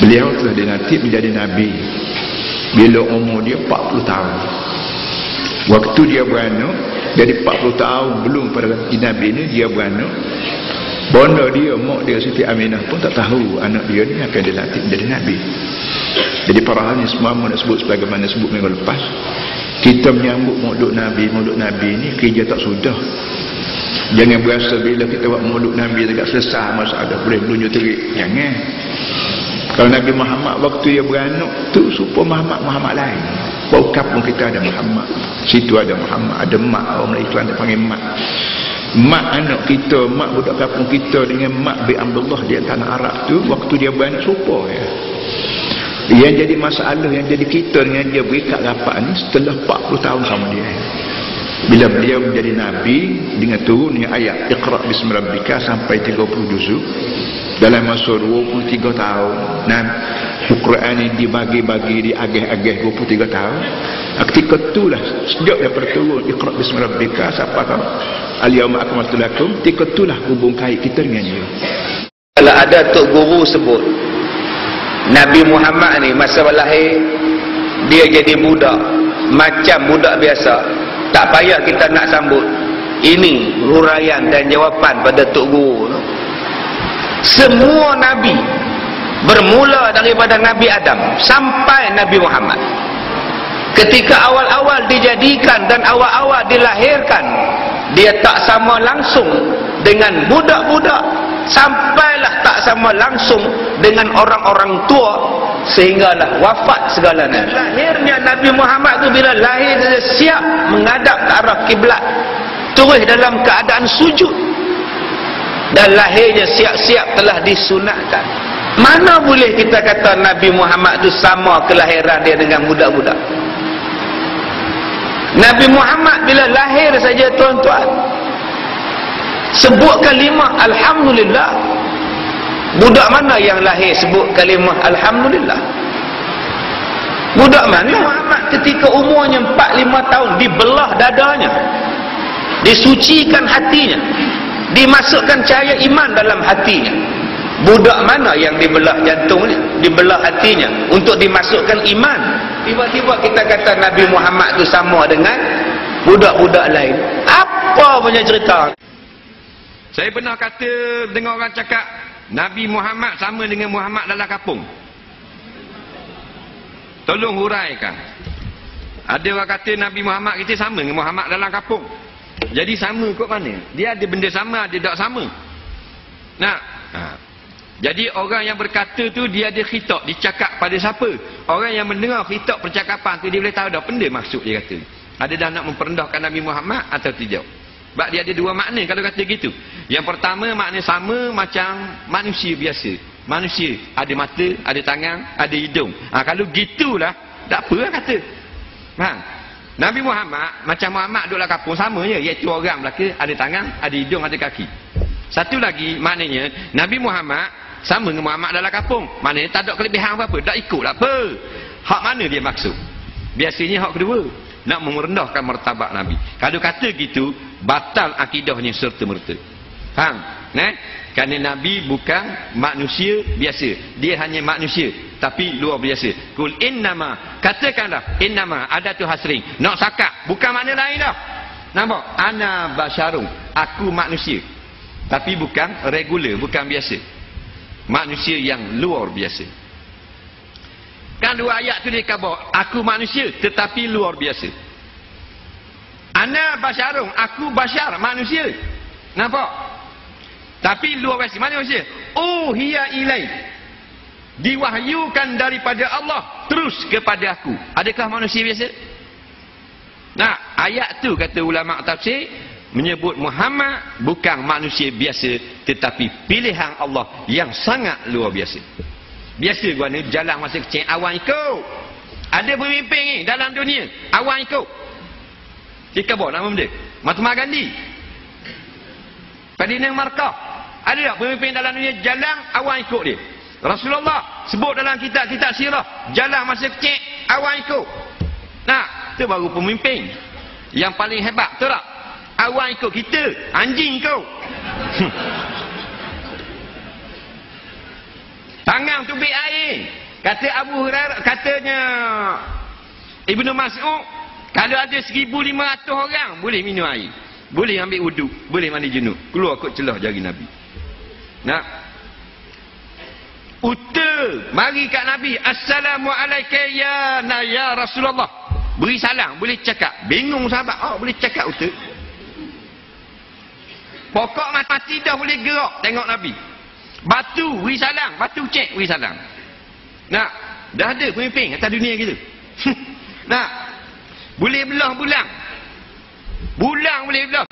Beliau telah dilantik menjadi Nabi bila umur dia 40 tahun. Waktu dia beranak, jadi 40 tahun belum pada Nabi ni dia beranak. Bonda dia, mak dia Siti Aminah pun tak tahu anak dia ni akan dilantik menjadi Nabi. Jadi para ahli semua nak sebut sebagaimana sebut minggu lepas, kita menyambut maulud Nabi ni kerja tak sudah. Jangan berasa bila kita buat maulud Nabi dekat selesai masa ada boleh melunjuk terik. Jangan. Kalau Nabi Muhammad waktu dia beranak tu supaya Muhammad lain. Baru kampung kita ada Muhammad, situ ada Muhammad, ada mak, orang Melayu ada panggil mak. Mak anak kita, mak budak kampung kita dengan mak bin Abdullah di tanah Arab tu waktu dia beranak serupa ya. Yang jadi masalah, yang jadi kita dengan dia berikat rapat ni setelah 40 tahun sama dia. Bila beliau menjadi Nabi dengan turunnya ayat Iqra' bismi rabbika sampai 30 juzuk dalam masa 23 tahun. Nah, Al-Quran ini dibagi-bagi, diagih-agih 23 tahun. Ketika itulah sejak daripada turun Iqra' bismi rabbika sampai al-yawma akmaltu lakum, ketika itulah hubung kait kita dengan dia. Kalau ada tok guru sebut Nabi Muhammad ni masa lahir dia jadi budak macam budak biasa, tak payah kita nak sambut. Ini huraian dan jawapan pada tok guru. Semua Nabi bermula daripada Nabi Adam sampai Nabi Muhammad, ketika awal-awal dijadikan dan awal-awal dilahirkan, dia tak sama langsung dengan budak-budak, sampailah tak sama langsung dengan orang-orang tua, sehinggalah wafat segalanya. Lahirnya Nabi Muhammad tu bila lahir dia siap menghadap ke arah kiblat, terus dalam keadaan sujud, dan lahirnya siap-siap telah disunatkan. Mana boleh kita kata Nabi Muhammad tu sama kelahiran dia dengan budak-budak? Nabi Muhammad bila lahir saja tuan-tuan sebut kalimah Alhamdulillah. Budak mana yang lahir sebut kalimah Alhamdulillah? Budak mana? Muhammad ketika umurnya 4-5 tahun dibelah dadanya, disucikan hatinya, dimasukkan cahaya iman dalam hatinya. Budak mana yang dibelah jantungnya, dibelah hatinya untuk dimasukkan iman? Tiba-tiba kita kata Nabi Muhammad tu sama dengan budak-budak lain. Apa punya cerita? Saya pernah kata dengar orang cakap Nabi Muhammad sama dengan Muhammad dalam kampung. Tolong huraikan. Ada orang kata Nabi Muhammad kita sama dengan Muhammad dalam kampung. Jadi sama kot mana? Dia ada benda sama, ada tak sama. Nah, jadi orang yang berkata tu dia ada khitab, dicakap pada siapa? Orang yang mendengar khitab percakapan tu dia boleh tahu dah benda maksud dia kata. Ada dah nak memperendahkan Nabi Muhammad atau tidak? Sebab dia ada dua makna kalau kata gitu. Yang pertama makna sama macam manusia biasa. Manusia ada mata, ada tangan, ada hidung. Kalau gitulah tak apa lah kata. Faham? Nabi Muhammad macam Muhammad duduk dalam kampung sama je, iaitu orang belaka ada tangan, ada hidung, ada kaki. Satu lagi maknanya Nabi Muhammad sama dengan Muhammad dalam kampung. Maknanya tak ada kelebihan apa-apa, tak ikut lah apa. Hak mana dia maksud? Biasanya hak kedua, nak merendahkan martabat Nabi. Kalau kata gitu, batal akidahnya serta-merta. Faham? Kerana Nabi bukan manusia biasa. Dia hanya manusia, tapi luar biasa. Kul innama, katakanlah, innama adatu hasring. Nak sakak, bukan makna lain dah. Nampak? Ana basyarun, aku manusia. Tapi bukan regular, bukan biasa. Manusia yang luar biasa. Kan dua ayat tu dia khabar, aku manusia tetapi luar biasa. Ana basyarun, aku basyar, manusia. Nampak? Tapi luar biasa. Mana manusia? Oh hiya ilai, diwahyukan daripada Allah terus kepada aku. Adakah manusia biasa? Nah, ayat tu kata ulama tafsir menyebut Muhammad bukan manusia biasa tetapi pilihan Allah yang sangat luar biasa. Biasa gua ni jalan masa kecil awang ikut. Ada pemimpin ni dalam dunia awang ikut. Kita bawa nama dia Mahatma Gandhi, Ferdinand Markov. Ada tak pemimpin dalam dunia jalan awang ikut dia? Rasulullah sebut dalam kitab-kitab sirah, jalan masa kecil awang ikut. Nah, tu baru pemimpin yang paling hebat, betul tak? Awang ikut kita, anjing ikut. Tangan tubik air. Kata Abu Hurairah, katanya Ibnu Mas'ud, kalau ada 1,500 orang boleh minum air, boleh ambil wuduk, boleh mandi junub, keluar kot celah jari Nabi. Nak uta mari kat Nabi, Assalamualaikum ya Rasulullah, beri salam, boleh cakap. Bingung sahabat, boleh cakap uta. Pokok mati dah boleh gerak tengok Nabi. Batu beri salam, batu cek beri salam. Nak, dah ada pemimpin atas dunia kita. Nak, boleh belah bulang. Bulang boleh belah.